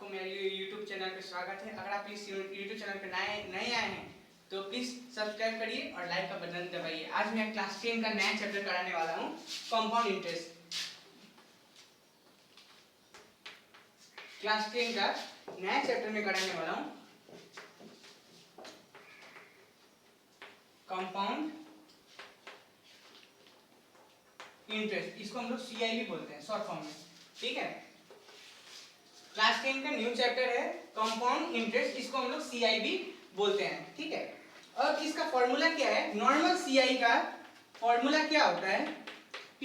सबको मेरे YouTube channel पे स्वागत है। अगर आप इस YouTube चैनल पे नए आए हैं तो प्लीज सब्सक्राइब करिए और लाइक का बटन दबाइए। आज मैं क्लास 10 का नया चैप्टर कराने वाला हूँ, कंपाउंड इंटरेस्ट। क्लास 10 का नया चैप्टर में कराने वाला हूँ कंपाउंड इंटरेस्ट। इसको हम लोग CI भी बोलते हैं शॉर्ट फॉर्म में, ठीक है। क्लास 10 का न्यू चैप्टर है कंपाउंड इंटरेस्ट, इसको हम लोग CI भी बोलते हैं, ठीक है। और इसका फॉर्मूला क्या है? नॉर्मल CI का फॉर्मूला क्या होता है? P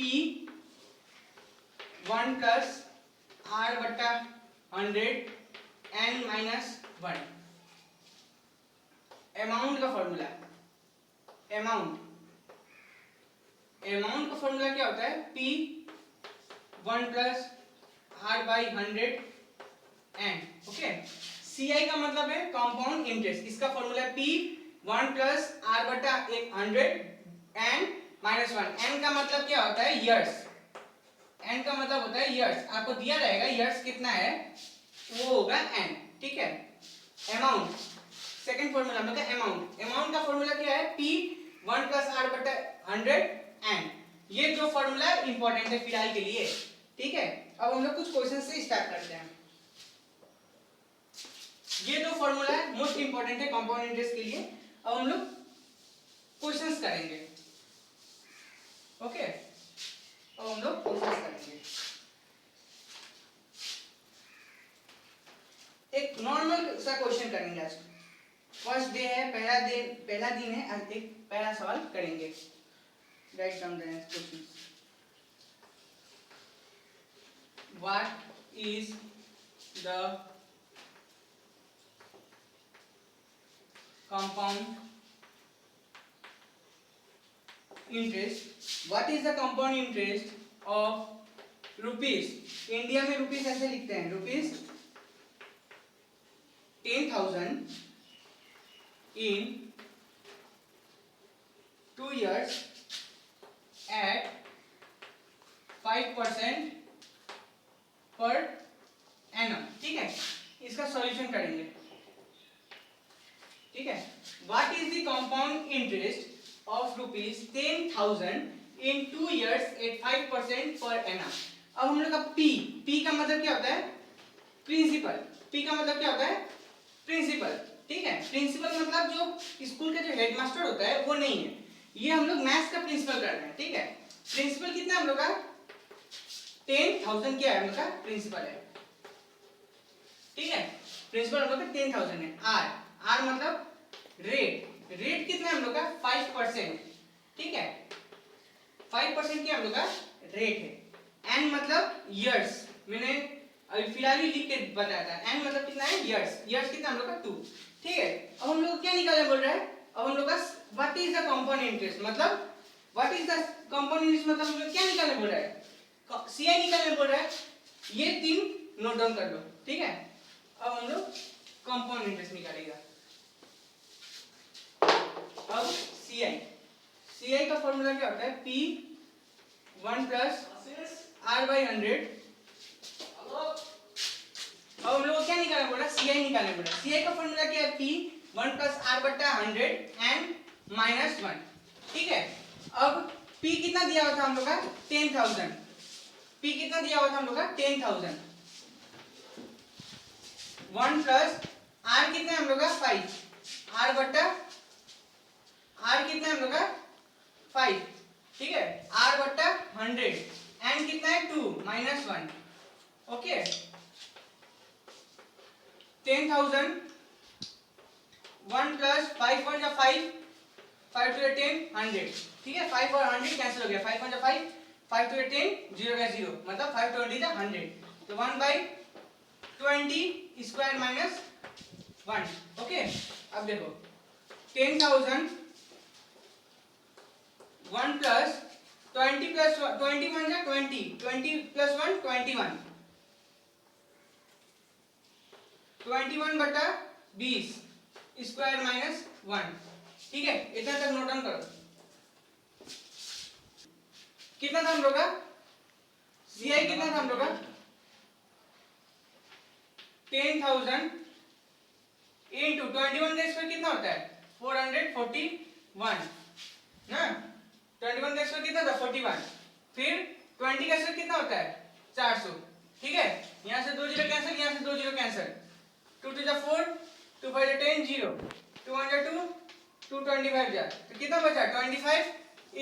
1 प्लस R बट्टा 100 N माइनस 1। अमाउंट का फॉर्मूला, अमाउंट का फॉर्मूला क्या होता है? P 1 plus R by 100 N, okay. CI का मतलब है कंपाउंड इंटरेस्ट, इसका फॉर्मूला है P 1 प्लस R बटा 100 N माइनस 1। N का मतलब क्या होता है? ईयर्स। N का मतलब होता है ईयर्स। आपको दिया रहेगा ईयर्स कितना है, वो होगा N, ठीक है। अमाउंट, सेकंड फॉर्मूला हम लोग का अमाउंट का फॉर्मूला क्या है? P 1 प्लस R बटा 100 N। ये दो फॉर्मूला इंपॉर्टेंट है फिलहाल के लिए, ठीक है। अब हम लोग कुछ क्वेश्चन से स्टार्ट करते हैं। ये दो फॉर्मूला है मोस्ट इंपॉर्टेंट है कंपाउंड इंटरेस्ट के लिए। अब हम लोग क्वेश्चंस करेंगे, ओके। अब हम लोग क्वेश्चंस करेंगे। एक नॉर्मल सा क्वेश्चन करेंगे आज। फर्स्ट डे है, पहला दिन है। आज एक पहला सवाल करेंगे। Write down the question. What is the compound interest? What is the compound interest of rupees? India में रुपीस ऐसे लिखते हैं, rupees 10,000 in 2 years at 5% per annum, ठीक है। इसका सॉल्यूशन करेंगे, ठीक है। What is the compound interest of rupees 10,000 in 2 years at 5% per annum? अब हम लोग का P का मतलब क्या होता है? प्रिंसिपल। P का मतलब क्या होता है? प्रिंसिपल, ठीक है। प्रिंसिपल मतलब जो स्कूल का जो हेडमास्टर होता है वो नहीं है, ये हम लोग मैथ्स का प्रिंसिपल कर रहे हैं, ठीक है। प्रिंसिपल कितना हम लोग का? 10,000 क्या है हम लोग का? प्रिंसिपल है, ठीक है। प्रिंसिपल हम लोग का 10,000 है। R मतलब रेट कितना है हम लोग का? 5%, ठीक है। 5% क्या हम लोग का रेट है। N मतलब ईयर्स, मैंने अभी फिलहाल ही लिख के बताया था। N मतलब कितना है? ईयर्स कितना हम लोग का? 2, ठीक है। अब हम लोग क्या निकालने बोल रहा है? अब हम लोग का what is the compound interest, मतलब what is the compound interest मतलब हम लोग क्या निकालने बोल रहा है? CI निकालने बोल रहा है। ये तीन नोट डाउन कर लो, ठीक है। अब हम लोग कंपाउंड इंटरेस्ट निकालेगा। अब CI का फॉर्मूला क्या होता है? P 1 plus R by 100। अब हम लोग को क्या निकालना बोल रहा है? CI निकालना बोल रहा है। CI का फॉर्मूला क्या है? P 1 प्लस R बट्टा 100 N माइनस 1, ठीक है। अब P कितना दिया हुआ था हम लोग का? 10,000। P कितना दिया हुआ था हम लोग का? 10,000। 1 प्लस R कितना है हम लोग का? 5। R बट्टा R कितना है हम लोग का? 5, ठीक है। R बट्टा 100, N कितना है? 2 माइनस 1, ओके। 10,000 1 प्लस 5 1 जा 5, 5 2 10 100, ठीक है। 5 और 100 कैंसिल हो गया। 5 1 जा 5, 5 2 10 0 का 0, मतलब 5 20 जा 100, तो 1 बाई 20 स्क्वायर माइनस 1, ओके। अब देखो 10,000 1 प्लस 20 प्लस 21 जा 20 प्लस 1 21, 21 बटा 20 स्क्वायर माइनस 1, ठीक है। इतना तक नोट डाउन करो। कितना था हम लोग का? CI कितना था हम लोग का? 10,000 into 21 का स्क्वायर कितना होता है 441 ना 21 का स्क्वायर कितना था 41 फिर 20 का स्क्वायर कितना होता है 400 ठीक है यहाँ से 2 जीरो कैंसिल यहाँ से 2 जीरो कैंसिल 2 to the 4 2 5 10 0 202 225 जा तो कितना बचा 25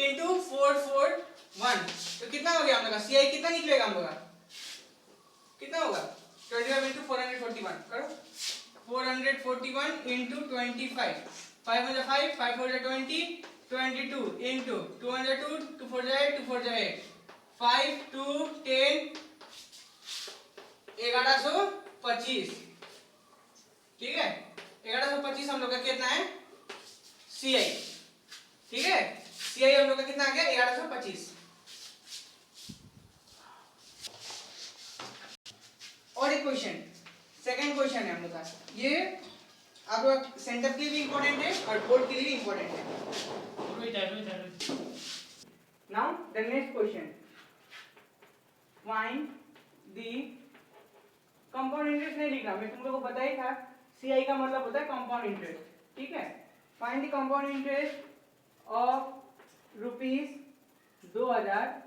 into 441 तो कितना हो गया हम लोग का CI कितना निकलेगा हम लोग का कितना होगा 25 into 441 करो 441 into 25 5 हो जा 5 5 हो जा 20 22 into 202 2 4 जा 8 2 4 जा 8 5 2 10 1125 ठीक है 1125 हम लोग का कितना है CI ठीक है CI हम लोग का कितना आ गया 1125 और एक क्वेश्चन सेकंड क्वेश्चन है हम लोग का ये आप लोग सेंटर के लिए भी इंपॉर्टेंट है और बोर्ड के लिए भी इंपॉर्टेंट है now the next question find the compound interest नहीं लिखना मैं तुम लोगों को बताया था CI का मतलब होता है कंपाउंड इंटरेस्ट ठीक है find the compound interest of ₹2000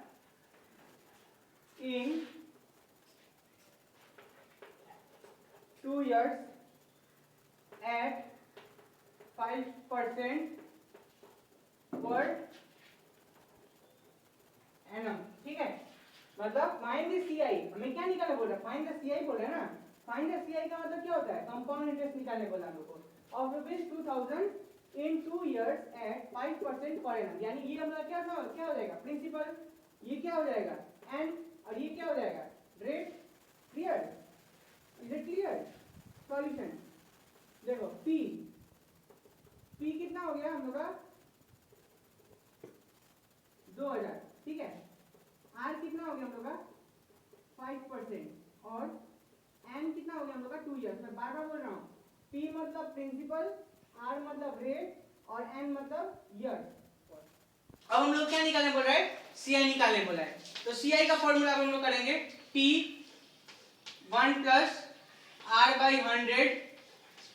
in 2 years at 5% per annum ठीक है मतलब फाइंड द CI हमें क्या निकालना बोल रहा है फाइंड द CI बोल रहा है ना फाइंड द CI का मतलब क्या होता है कंपाउंड इंटरेस्ट निकालने बोला हम लोग को of ₹2000 in 2 years at 5% per annum यानी ये हमारा क्या हो जाएगा प्रिंसिपल ये क्या हो जाएगा एंड और ये क्या हो जाएगा rate clear is it clear solution देखो P कितना हो गया हम लोग का 2000 ठीक है R कितना हो गया हम लोग का 5% और N कितना हो गया हम लोग का 2 years मैं बार बार बोल रहा हूँ P मतलब प्रिंसिपल R मतलब रेट और N मतलब ईयर अब हम लोग क्या निकालने बोल रहे हैं CI निकालने बोला है तो CI का फॉर्मूला हम लोग करेंगे P 1 plus R by 100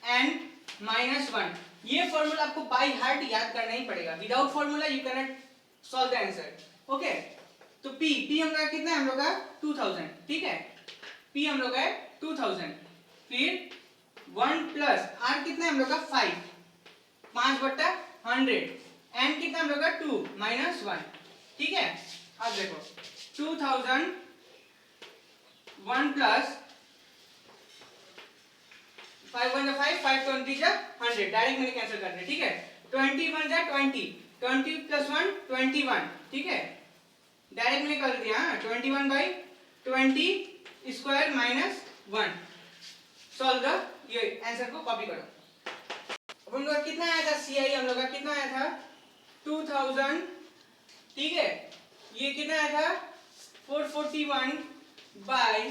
and minus 1 ये फॉर्मूला आपको बाय हार्ट याद करना ही पड़ेगा without formula you can not solve the answer okay तो P हम लोग का कितना है हम लोग का 2000 ठीक है P हम लोग का है 2000 फिर 1 प्लस R कितना है हम लोग का 5 बट्टा 100 and कितना हम लोग का 2 माइनस 1 ठीक है अब देखो 2000 1 प्लस 5 1 जा 5 5 20 जा 100 डायरेक्ट मैंने कैंसिल करना है ठीक है 21 जा 20 प्लस 1 21 ठीक है डायरेक्ट मैंने कर दिया 21 by 20 square minus 1 solve the ये आंसर को कॉपी करो अब हम लोग का कितना आया था CI हम लोग का कितना आया था 2000 ठीक है ये कितना आया था 441 बाई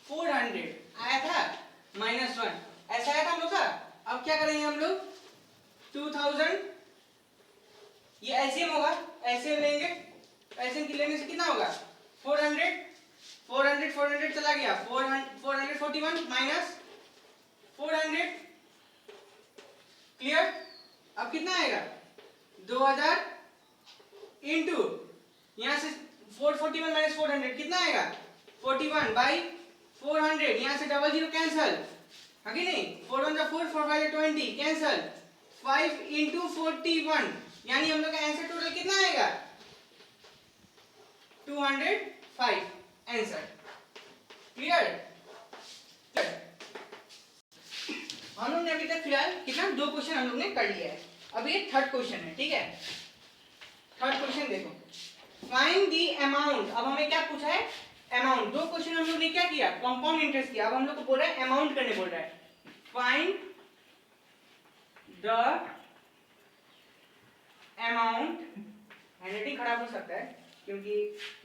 400 आया था माइनस 1 ऐसा आया था हम लोग का अब क्या करेंगे हम लोग 2000 ये एलसीएम होगा एलसीएम लेंगे एलसीएम की लेने से कितना होगा 400 चला गया 441 माइनस 400 क्लियर अब कितना आएगा 2000 इंटू यहाँ से 441 माइनस 400 कितना आएगा 41 बाई 400 यहाँ से डबल जीरो कैंसल आगे नहीं 4 1 4 4 5 20 कैंसल 5 इंटू 41 यानी हम लोग का आंसर टोटल कितना आएगा 205 आंसर क्लियर हम लोग ने अभी तक फिलहाल कितना 2 क्वेश्चन हम लोग ने कर लिया है अब ये थर्ड क्वेश्चन है ठीक है थर्ड क्वेश्चन देखो फाइंड द अमाउंट अब हमें क्या पूछा है अमाउंट 2 क्वेश्चन हम लोग ने क्या किया कंपाउंड इंटरेस्ट किया अब हम लोग को बोल रहा है अमाउंट करने बोल रहा है फाइंड द अमाउंट हैंडराइटिंग खराब हो सकता है क्योंकि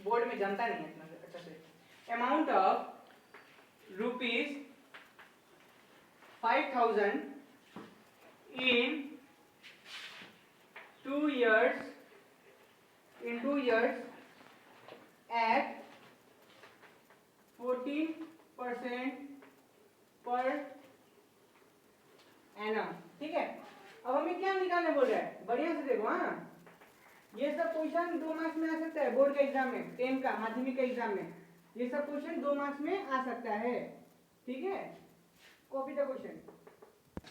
बोर्ड में जानता नहीं है इतना अच्छा से amount of ₹5000 in 2 years at 14% per annum, ठीक है। अब हमें क्या निकालने बोल रहा है, बढ़िया से देखो। हाँ, ये सब क्वेश्चन 2 मार्क्स में आ सकता है बोर्ड के एग्जाम में, 10 का माध्यमिक के एग्जाम में ये सब क्वेश्चन 2 मार्क्स में आ सकता है, ठीक है। Copy the question.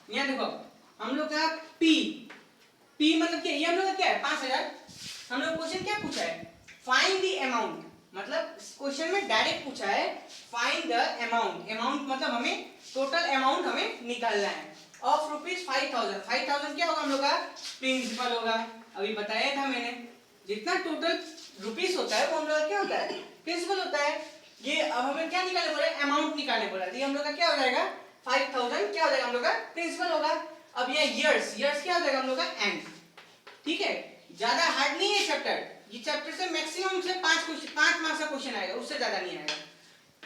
यहाँ देखो हम लोग का पी मतलब क्या, ये हम लोग का क्या है 5000। हम लोग क्वेश्चन क्या पूछा है, फाइंड द अमाउंट, मतलब क्वेश्चन में डायरेक्ट पूछा है फाइंड द अमाउंट। अमाउंट मतलब हमें टोटल अमाउंट हमें निकालना है ऑफ रुपीज 5000। 5000 क्या होगा हम लोग का प्रिंसिपल होगा, अभी बताया था मैंने। जितना टोटल रुपीस होता है वो हम लोग का क्या होता है, प्रिंसिपल होता है। ये अब हमें क्या निकालने बोला है, अमाउंट निकालने बोला है। ये हम लोग का क्या हो जाएगा 5000 क्या हो जाएगा हम लोग का प्रिंसिपल होगा। अब ये इयर्स क्या हो जाएगा हम लोग का एंड, ठीक है। ज्यादा हार्ड नहीं है चैप्टर, ये चैप्टर से मैक्सिमम से 5 मार्क्स का क्वेश्चन आएगा, उससे ज्यादा नहीं आएगा।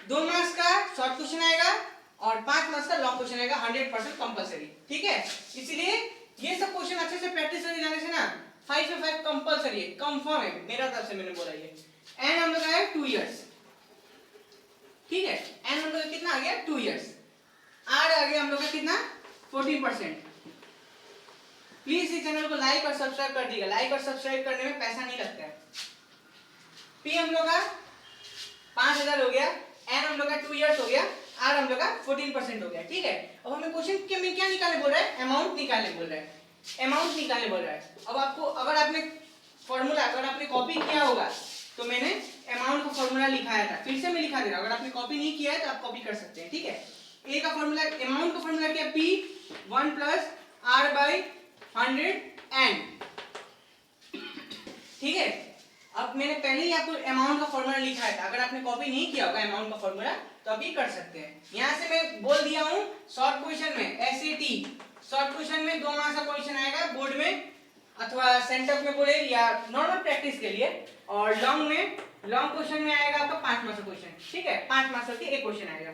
2 मार्क्स का शॉर्ट क्वेश्चन आएगा और 5 मार्क्स का लॉन्ग क्वेश्चन आएगा, 100% कंपलसरी, ठीक है। इसलिए ये सब क्वेश्चन अच्छे से प्रैक्टिस करके जाने से ना 5 से 5 कंपलसरी है, कंफर्म है मेरा तरफ से, मैंने बोला ये। एंड हम लोग आया 2 इयर्स, ठीक है। एंड हम लोग का कितना आ गया 2 इयर्स। आर आ गया हम लोग का कितना 14%। प्लीज इस चैनल को लाइक और सब्सक्राइब कर दीजिएगा, लाइक और सब्सक्राइब करने में पैसा नहीं लगता है। पी हम लोग का 5000 हो गया, एन हम लोग का 2 इयर्स हो गया, आर हम लोग का 14% हो गया, ठीक है। अब हमें क्वेश्चन के में क्या निकालने बोल रहा है, अमाउंट निकालने बोल रहा है, अमाउंट निकालने बोल रहा है। अब आपको अगर आपने फॉर्मूला अगर आपने कॉपी किया होगा तो मैंने अमाउंट का फॉर्मूला लिखाया था, फिर से मैं लिखा दे रहा हूं। अगर आपने कॉपी नहीं किया है तो आप कॉपी कर सकते हैं, ठीक है। ए का फॉर्मूला, अमाउंट का फॉर्मूला क्या है, P 1 plus R by 100 N, ठीक है। अब मैंने पहले ही आपको अमाउंट का फॉर्मूला लिखा था, अगर आपने कॉपी नहीं किया होगा अमाउंट का फॉर्मूला तो अभी कर सकते हैं। यहां से मैं बोल दिया हूं शॉर्ट क्वेश्चन में एसएटी, शॉर्ट क्वेश्चन में 2 मार्क्स का क्वेश्चन आएगा बोर्ड में अथवा सेंटर में बोले या नॉर्मल प्रैक्टिस के लिए, और लॉन्ग क्वेश्चन में आएगा आपका 5 मार्क्स का क्वेश्चन, ठीक है। 5 मार्क्स का एक क्वेश्चन आएगा,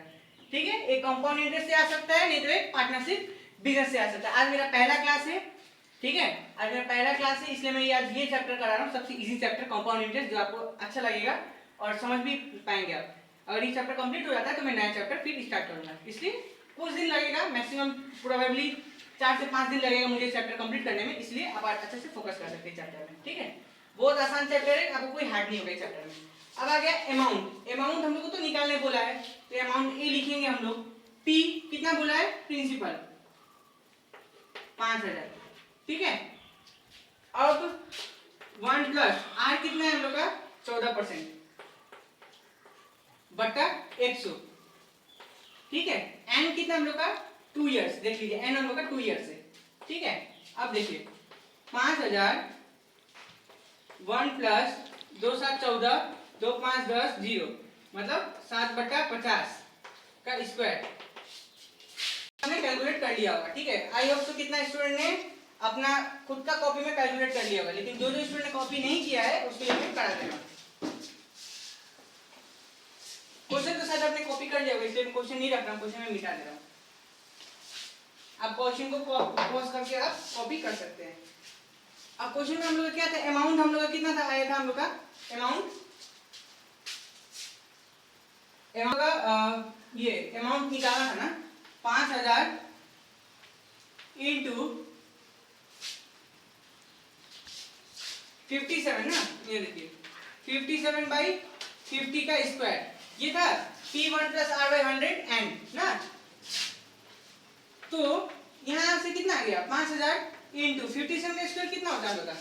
ठीक है। एक कंपाउंड इंटरेस्ट से आ सकता है, नहीं तो एक पार्टनरशिप बिजनेस से आ सकता है। आज मेरा पहला क्लास है, ठीक है, आज मेरा पहला क्लास है, इसलिए मैं आज ये चैप्टर करा रहा हूँ, सबसे इजी चैप्टर कंपाउंड इंटरेस्ट, जो आपको अच्छा लगेगा और समझ भी पाएंगे आप। अगर ये चैप्टर कंप्लीट हो जाता है तो मैं नया चैप्टर फिर स्टार्ट करूंगा, इसलिए कुछ दिन लगेगा, मैक्सिमम प्रोबेबली 4 से 5 दिन लगेगा मुझे चैप्टर कंप्लीट करने में, इसलिए आप अच्छे से फोकस कर सकते हैं चैप्टर में, ठीक है। बहुत आसान चैप्टर है, आपको कोई हार्ड नहीं होगा चैप्टर में। अब आ गया अमाउंट। अमाउंट हम लोग को तो निकालने बोला है, तो अमाउंट ए लिखेंगे हम लोग। पी कितना बोला है, प्रिंसिपल 5000, ठीक है। अब 1 प्लस आर कितना है हम लोग का 14% बटा 100, ठीक है। एन कितना हम लोग का 2 इयर्स, देख लीजिए एन हम लोग का 2 इयर्स है, ठीक है। अब देखिए 5000 1 प्लस 2 7 14 2 5 10 0 मतलब 7/50 का स्क्वायर हमने कैलकुलेट कर लिया होगा, ठीक है। आई होप तो कितना स्टूडेंट ने अपना खुद का कॉपी में कैलकुलेट कर लिया होगा, लेकिन जो स्टूडेंट ने कॉपी नहीं किया है उसके लिए मैं करा देना। क्वेश्चन तो शायद आपने कॉपी कर लिया होगा, इसलिए मैं क्वेश्चन नहीं रख रहा हूं, क्वेश्चन में मिटा दे रहा हूं। आप क्वेश्चन को पॉज करके आप कॉपी कर सकते हैं। अब क्वेश्चन में हम लोग क्या था, अमाउंट हम लोग का कितना था, आया था हम लोग का अमाउंट का ये अमाउंट निकाला था ना 5000 इंटू 57 ना, ये देखिए 57/50 का स्क्वायर, ये था P1 plus R by 100 N ना। तो यहां से कितना आ गया 5000 इंटू 57 का स्क्वायर कितना होता है बता,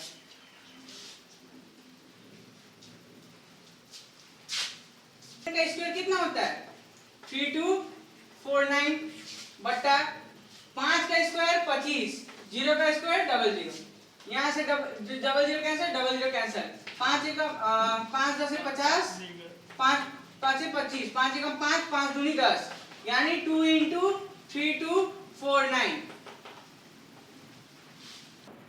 का स्क्वायर कितना होता है 3249 बट्टा 5 का स्क्वायर 25, 0 का स्क्वायर 00, यहाँ से 00 कैंसिल 00 कैंसिल, 5 एकम 5 10 50, 5 5 25, 5 एकम 5 5 दूनी 10, यानी 2 इंटू 3249,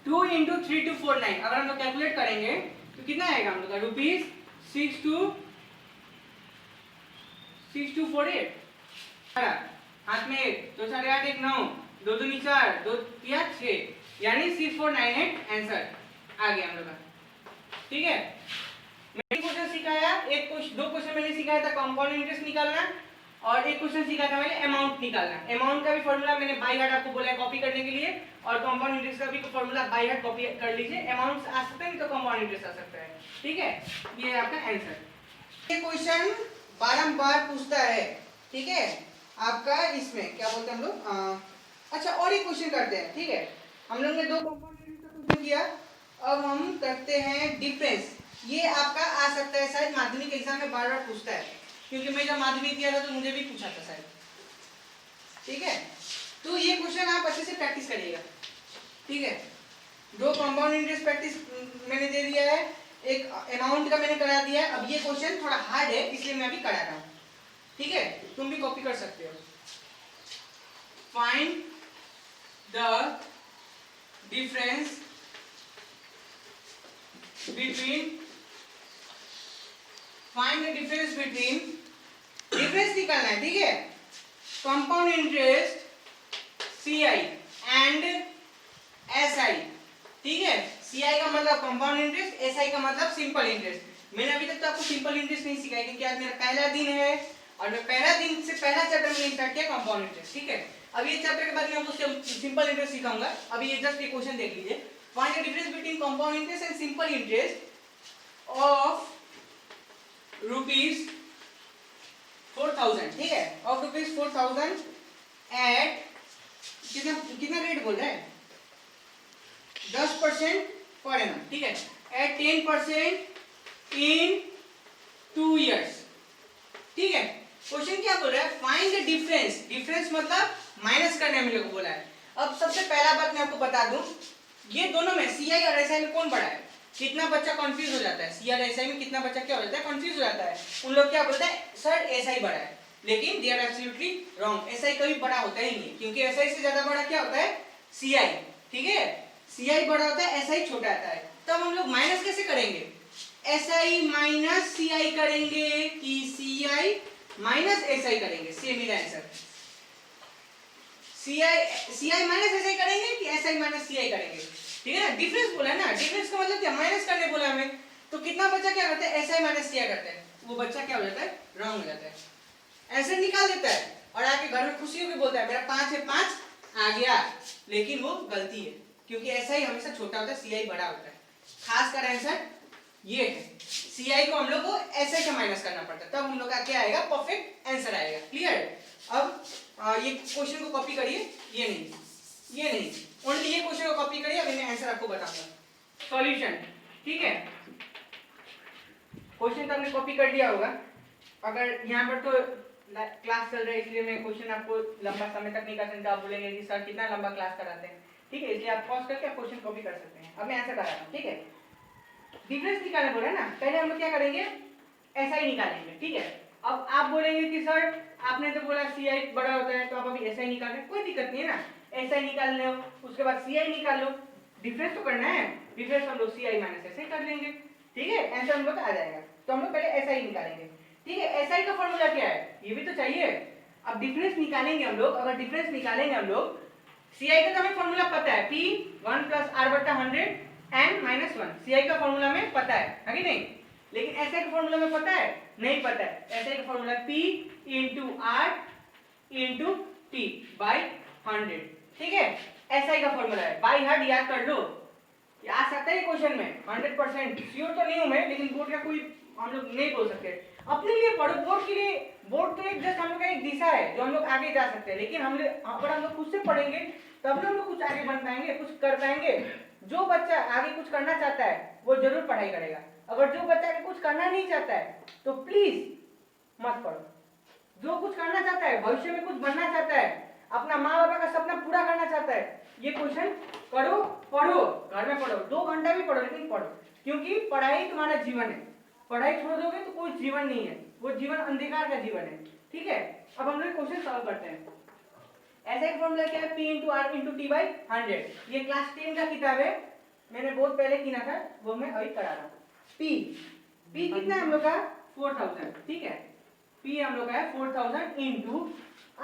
2 इंटू 3249 अगर हम लोग कैलकुलेट करेंगे तो कितना आएगा हम लोग का रुपीज 6248, हाथ में 2 4 8 1 9 2 2 4 2 3 6, यानी 6498 आंसर आ गया हम लोग का, ठीक है। मैंने क्वेश्चन सिखाया, एक क्वेश्चन 2 क्वेश्चन मैंने सिखाया था कंपाउंड इंटरेस्ट निकालना और एक क्वेश्चन सीखा था मैंने अमाउंट निकालना। अमाउंट का भी फॉर्मूला मैंने बाय हार्ट आपको बोला है कॉपी करने के लिए, और कंपाउंड इंटरेस्ट का भी फॉर्मूला बाय हार्ट कॉपी कर लीजिए। अमाउंट आ सकता है नहीं तो कंपाउंड इंटरेस्ट आ सकता है। ठीक है, ये है आपका आंसर। ये क्वेश्चन बारंबार पूछता है, ठीक है, आपका इसमें क्या बोलते हैं हम लोग, अच्छा और एक क्वेश्चन करते हैं। ठीक है, हम लोग ने दो कंपाउंड इंटरेस्ट का क्वेश्चन किया, अब हम करते हैं डिफरेंस। ये आपका आ सकता है शायद माध्यमिक एग्जाम में बार बार पूछता है, क्योंकि मैं जब माध्यमिक दिया था तो मुझे भी पूछा था शायद। ठीक है, तो ये क्वेश्चन आप अच्छे से प्रैक्टिस करिएगा। ठीक है, दो कंपाउंड इंटरेस्ट प्रैक्टिस मैंने दे दिया है, एक अमाउंट का मैंने करा दिया है। अब ये क्वेश्चन थोड़ा हार्ड है इसलिए मैं अभी करा रहा हूं। ठीक है, तुम भी कॉपी कर सकते हो। Find the difference between, find the difference between, difference निकालना है। ठीक है, compound interest CI and SI। ठीक है, CI का मतलब कंपाउंड इंटरेस्ट, SI का मतलब सिंपल इंटरेस्ट। मैंने अभी तक तो आपको सिंपल इंटरेस्ट नहीं सिखाया क्योंकि आज मेरा पहला दिन है और मैं पहला दिन से पहला चैप्टर में स्टार्ट किया कंपाउंड इंटरेस्ट। ठीक है, अब ये चैप्टर के बाद मैं आपको सिंपल इंटरेस्ट सिखाऊंगा। अभी ये जस्ट ये क्वेश्चन देख लीजिए, find the difference between compound interest and simple interest of rupees 4000। ठीक है, ऑफ रुपीज 4000 एट कितना कितना रेट बोल रहे हैं, 10% पर एनम। ठीक है, एट 10% इन 2 years। ठीक है, क्वेश्चन क्या बोल रहा है, फाइंड द डिफरेंस। डिफरेंस मतलब माइनस करने में लोग बोला है। अब सबसे पहला बात मैं आपको बता दूं, ये दोनों में CI और SI में कौन बड़ा है। कितना बच्चा कंफ्यूज हो जाता है, CI और SI में कितना बच्चा क्या हो जाता है, कंफ्यूज हो जाता है। उन लोग क्या बोलते हैं सर SI बड़ा है, लेकिन they are absolutely wrong. SI कभी बड़ा होता ही नहीं, क्योंकि SI से ज्यादा बड़ा क्या होता है, CI। ठीक है, CI बड़ा होता है, SI छोटा आता है। तब हम लोग माइनस कैसे करेंगे, SI माइनस CI करेंगे कि CI माइनस SI करेंगे। सेम ही आंसर, CI माइनस SI करेंगे कि SI माइनस CI करेंगे। ठीक है ना, डिफरेंस बोला है ना, डिफरेंस का मतलब क्या, माइनस करने बोला हमें। तो कितना बच्चा क्या करता है, SI माइनस CI करता है, वो बच्चा क्या हो जाता है, रॉन्ग हो जाता है, आंसर निकाल देता है और आके घर में खुशी होकर बोलता है मेरा 5 है 5 आ गया, लेकिन वो गलती है, क्योंकि SI हमेशा छोटा होता है, CI बड़ा होता है। खास कर आंसर ये है, CI को हम लोग को SI से माइनस करना पड़ता है, तब हम लोग का क्या आएगा, परफेक्ट आंसर आएगा। क्लियर। अब ये क्वेश्चन को कॉपी करिए, ये नहीं, ओनली ये क्वेश्चन को कॉपी करिए, अभी मैं आंसर आपको बताऊंगा। सॉल्यूशन। ठीक है, क्वेश्चन तो हमने कॉपी कर लिया होगा। अगर यहाँ पर तो क्लास चल रहा है इसलिए मैं क्वेश्चन आपको लंबा समय तक नहीं कर सकता, आप बोलेंगे कि सर कितना लंबा क्लास कराते हैं। ठीक है, इसलिए आप पॉज करके क्वेश्चन कॉपी कर सकते हैं। अब मैं आंसर बताता हूँ। ठीक है, डिफरेंस निकालना बोला है ना, पहले हम लोग क्या करेंगे, SI निकालेंगे। ठीक है, अब आप बोलेंगे कि सर आपने तो बोला CI बड़ा होता है, तो आप अभी SI निकाल रहे हैं, कोई दिक्कत नहीं है ना, SI निकाल लो, उसके बाद CI निकाल लो, डिफरेंस तो करना है, डिफरेंस हम लोग CI माइनस SI कर लेंगे। ठीक है, आंसर हम लोग आ जाएगा। तो हम लोग पहले SI निकालेंगे। ठीक है, SI का फॉर्मूला क्या है, ये भी तो चाहिए। अब डिफरेंस निकालेंगे हम लोग, अगर डिफरेंस निकालेंगे हम लोग, CI का तो हमें फॉर्मूला पता है, P 1 + R/100 n - 1। CI का फॉर्मूला में पता है कि नहीं, लेकिन SI का फॉर्मूला में पता है, नहीं पता है। SI का फॉर्मूला P × R × T / 100। ठीक है, SI का फॉर्मूला है, बाय हार्ट याद कर लो, आ सकता है क्वेश्चन में। 100% श्योर तो नहीं हूं मैं, लेकिन बोर्ड का कोई हम लोग नहीं बोल सकते। अपने लिए पढ़ो, बोर्ड के लिए, बोर्ड तो एक जस्ट हम लोग का एक दिशा है जो हम लोग आगे जा सकते हैं, लेकिन अगर हम लोग खुद से पढ़ेंगे तब हम लोग कुछ आगे बन पाएंगे, कुछ कर पाएंगे। जो बच्चा आगे कुछ करना चाहता है वो जरूर पढ़ाई करेगा, अगर जो बच्चा आगे कुछ करना नहीं चाहता है तो प्लीज मत पढ़ो। जो कुछ करना चाहता है, भविष्य में कुछ बनना चाहता है, अपना माँ बाप का सपना पूरा करना चाहता है, ये क्वेश्चन करो, पढ़ो, घर में पढ़ो, 2 घंटा भी पढ़ो, लेकिन पढ़ो, क्योंकि पढ़ाई तुम्हारा जीवन है। पढ़ाई छोड़ दोगे तो कोई जीवन नहीं है, वो जीवन अंधकार का जीवन है। ठीक है, अब हम लोग क्वेश्चन सॉल्व करते हैं। ऐसा एक फॉर्मूला क्या है, P × R × T / 100। ये क्लास 10 का किताब है, मैंने बहुत पहले किया था, वो मैं अभी करा रहा हूँ। P कितना है हम लोग का, 4000। ठीक है, P हम लोग का है 4000 ×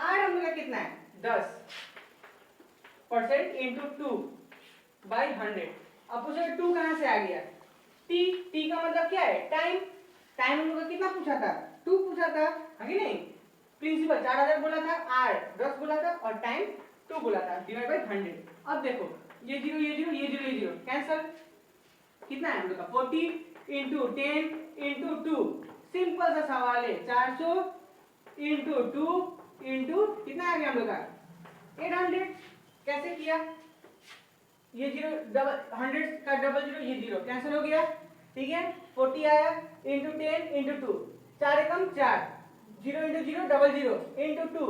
R हम लोग का कितना है, 10% × 2 / 100। अब पूछो 2 कहाँ से आ गया, T का मतलब क्या है, टाइम। टाइम हम लोग का कितना पूछा था, 2 पूछा था, है कि नहीं। प्रिंसिपल 4000 बोला था, आर 10 बोला था और टाइम 2 बोला था, डिवाइड बाय 100। अब देखो ये 0 ये 0 ये 0 ये 0 कैंसिल, कितना है हम लोग का 40 इंटू 10 इंटू 2। सिंपल सा सवाल है, 400 इंटू 2 इंटू कितना आ गया हम लोग का 800। कैसे किया, ये 0 डबल 100 का डबल 0 ये 0 कैंसिल हो गया, ठीक है। 40 आया इंटू 10 इंटू 2, 4 एकम 4, 0 इंटू 0 डबल 0 इंटू 2,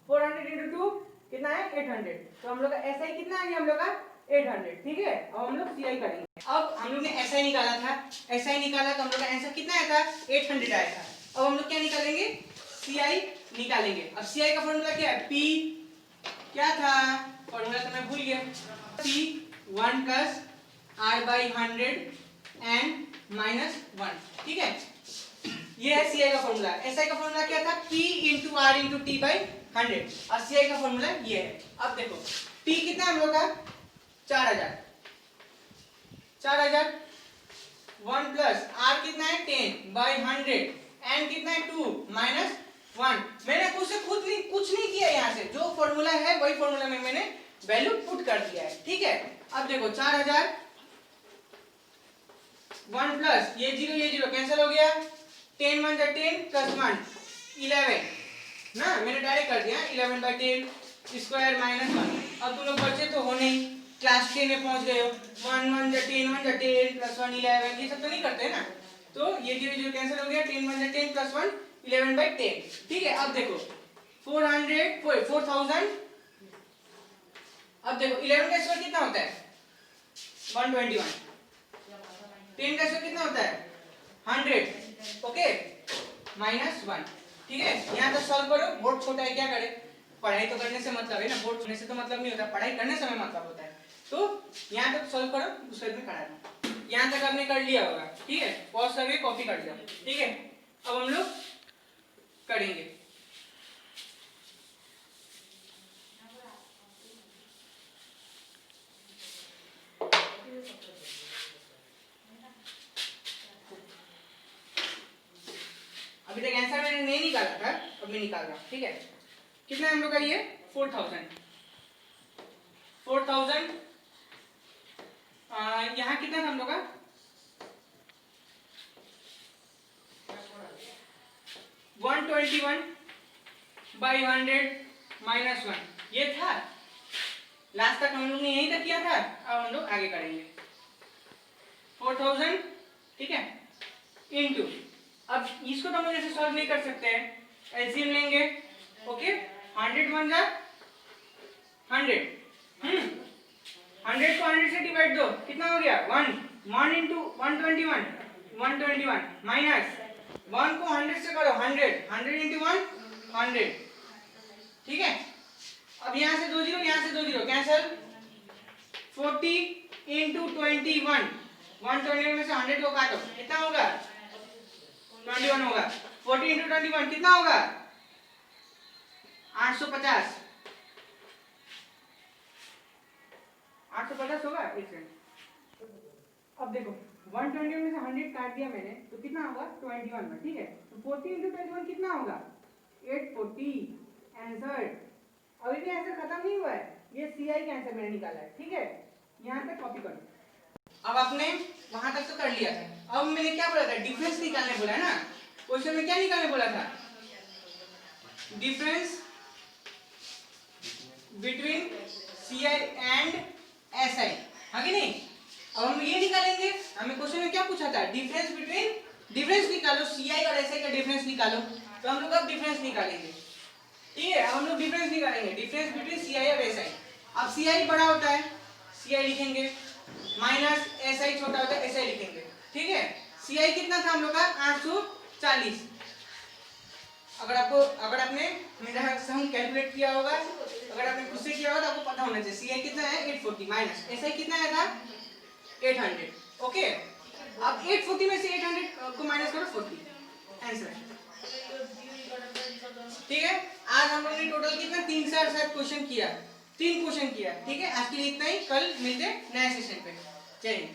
400 इंटू 2 कितना है 800। तो हम लोग का एसआई कितना आ गया हम लोग का 800, ठीक है। अब हम लोग सीआई करेंगे। अब हम लोग ने एसआई निकाला था, एसआई निकाला तो हम लोग का आंसर कितना आया था 800 आया था। अब हम लोग क्या निकालेंगे, सीआई निकालेंगे। अब सीआई का फॉर्मूला क्या है, पी क्या था फॉर्मूला तो मैं भूल गया, P 1 plus R by 100 and minus 1, ठीक है। ये है सीआई का फॉर्मूला। एसआई का फॉर्मूला क्या था, P into R into T by 100 और सीआई का फॉर्मूला ये है। अब देखो P कितना हम लोग का 4000, 1 प्लस आर कितना है 10 बाई 100 एंड कितना है 2 माइनस 1। मैंने कुछ नहीं किया, यहाँ से जो फॉर्मूला है वही फॉर्मूला में मैंने वैल्यू पुट कर दिया है, ठीक है। अब देखो 4000 1 प्लस ये 0 कैंसिल हो गया, 10 1 जा 10 प्लस 1 11 ना, मैंने डायरेक्ट कर दिया 11 बाई 10 स्क्वायर माइनस 1। अब तुम लोग बच्चे तो हो नहीं, क्लास 10 में पहुंच गए हो, 1 1 जा 10 प्लस 1 11 ये सब तो नहीं करते ना, तो ये 0 कैंसिल हो गया, 10 1 जा 10 प्लस 1 11 बाई 10, ठीक है। अब देखो 4000, अब देखो 11 का स्क्वायर कितना होता है 121, 10 का स्क्वायर कितना होता है 100, ओके माइनस 1, ठीक है। यहाँ तक सॉल्व करो, बोर्ड छोटा है क्या करे, पढ़ाई तो करने से मतलब है ना, बोर्ड छोड़ने से तो मतलब नहीं होता, पढ़ाई करने से मतलब होता है। तो यहाँ तक सॉल्व करो, दूसरे में करा दो। यहाँ तक आपने कर लिया होगा, ठीक है, पॉज करके कॉपी कर दिया, ठीक है। अब हम लोग करेंगे, अभी तक आंसर मैंने नहीं निकाला था, अब मैं निकाल रहा हूं, ठीक है। कितना है हम लोग का ये 4000 यहाँ कितना था हम लोग का 121 बाई 100 माइनस 1, ये था लास्ट तक हम लोग ने यहीं तक किया था। अब हम लोग आगे करेंगे 4000, ठीक है, इनटू, अब इसको तो हम लोग ऐसे सॉल्व नहीं कर सकते हैं, एलसीएम लेंगे, ओके। 100 1 जा 100, 100 को 100 से डिवाइड दो, कितना हो गया 1 इंटू 121 माइनस 1 को 100 से करो 100 इंटू 1 100, ठीक है। अब यहाँ से 2 0 यहाँ से 2 0 कैंसिल, 40 इंटू 21, 121 में से 100 को काटो, कितना होगा 21 होगा। 40 इंटू 21 कितना होगा 850, 850 होगा, एक सेकंड। अब देखो 121 में से 100 काट दिया मैंने, तो कितना होगा 21 में, ठीक है। तो 40 इंटू 21 कितना होगा 840, आंसर। अभी भी आंसर खत्म नहीं हुआ है, ये सीआई का आंसर मैंने निकाला है, ठीक है। यहाँ तक कॉपी करो। अब आपने वहां तक तो कर लिया था, अब मैंने क्या बोला था डिफरेंस निकालने बोला है ना, क्वेश्चन में क्या निकालने बोला था difference between CI and SI, हाँ कि नहीं। अब हम ये निकालेंगे, हमें क्वेश्चन में क्या पूछा था डिफरेंस निकालो, सीआई और एसआई का डिफरेंस निकालो, तो हम लोग अब डिफरेंस निकालेंगे, ठीक है। अब हम लोग डिफरेंस निकालेंगे, डिफरेंस बिटवीन सीआई और एसआई। अब सीआई बड़ा होता है सीआई लिखेंगे, माइनस एसआई छोटा होता है एसआई लिखेंगे, ठीक है। सीआई कितना था हम लोग का 840, अगर आपने मेरा सम कैलकुलेट किया होगा, अगर आपने खुद से किया होगा तो आपको पता होना चाहिए सीआई कितना है 840 माइनस एसआई कितना आया था 800, ओके। अब 840 में से 800 को माइनस करो 40, आंसर, ठीक है। आज हम लोगों ने टोटल कितना 3 क्वेश्चन किया, 3 क्वेश्चन किया, ठीक है। आज के लिए इतना ही, कल मिलते हैं नए सेशन पे, जय हिंद।